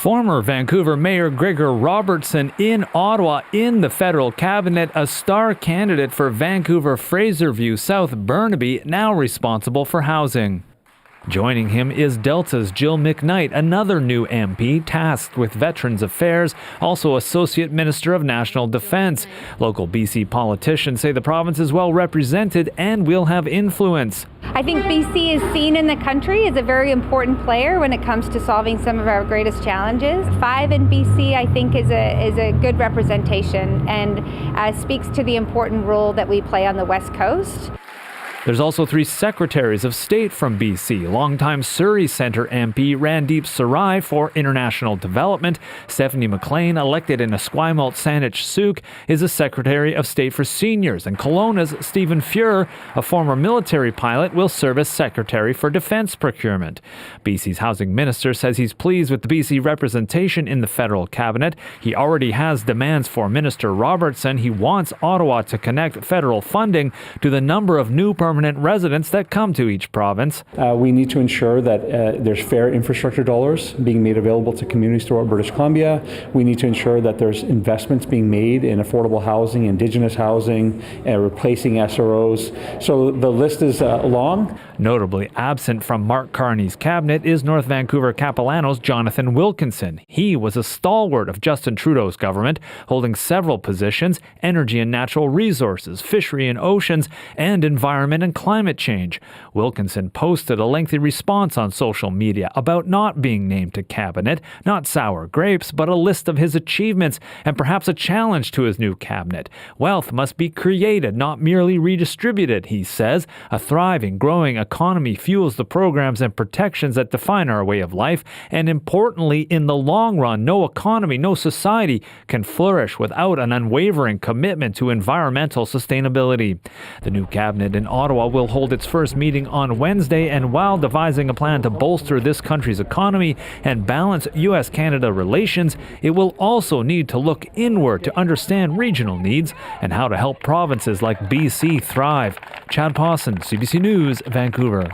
Former Vancouver Mayor Gregor Robertson in Ottawa in the federal cabinet, a star candidate for Vancouver Fraserview South Burnaby, now responsible for housing. Joining him is Delta's Jill McKnight, another new MP tasked with Veterans Affairs, also Associate Minister of National Defence. Local BC politicians say the province is well represented and will have influence. I think BC is seen in the country as a very important player when it comes to solving some of our greatest challenges. 5 in BC, I think, is a good representation and speaks to the important role that we play on the West Coast. There's also 3 secretaries of state from BC. Longtime Surrey Centre MP Randeep Sarai for International Development. Stephanie McLean, elected in Esquimalt Saanich Sooke, is a Secretary of State for Seniors. And Kelowna's Stephen Fuhrer, a former military pilot, will serve as Secretary for Defence Procurement. BC's Housing Minister says he's pleased with the BC representation in the federal cabinet. He already has demands for Minister Robertson. He wants Ottawa to connect federal funding to the number of new permanent residents that come to each province. We need to ensure that there's fair infrastructure dollars being made available to communities throughout British Columbia. We need to ensure that there's investments being made in affordable housing, Indigenous housing, replacing SROs. So the list is long. Notably absent from Mark Carney's cabinet is North Vancouver Capilano's Jonathan Wilkinson. He was a stalwart of Justin Trudeau's government, holding several positions: energy and natural resources, fishery and oceans, and environment and climate change. Wilkinson posted a lengthy response on social media about not being named to cabinet, not sour grapes, but a list of his achievements and perhaps a challenge to his new cabinet. Wealth must be created, not merely redistributed, he says. A thriving, growing economy fuels the programs and protections that define our way of life, and importantly, in the long run, no economy, no society can flourish without an unwavering commitment to environmental sustainability. The new cabinet in Ottawa will hold its first meeting on Wednesday, and while devising a plan to bolster this country's economy and balance U.S.-Canada relations, it will also need to look inward to understand regional needs and how to help provinces like BC thrive. Chad Pawson, CBC News, Vancouver.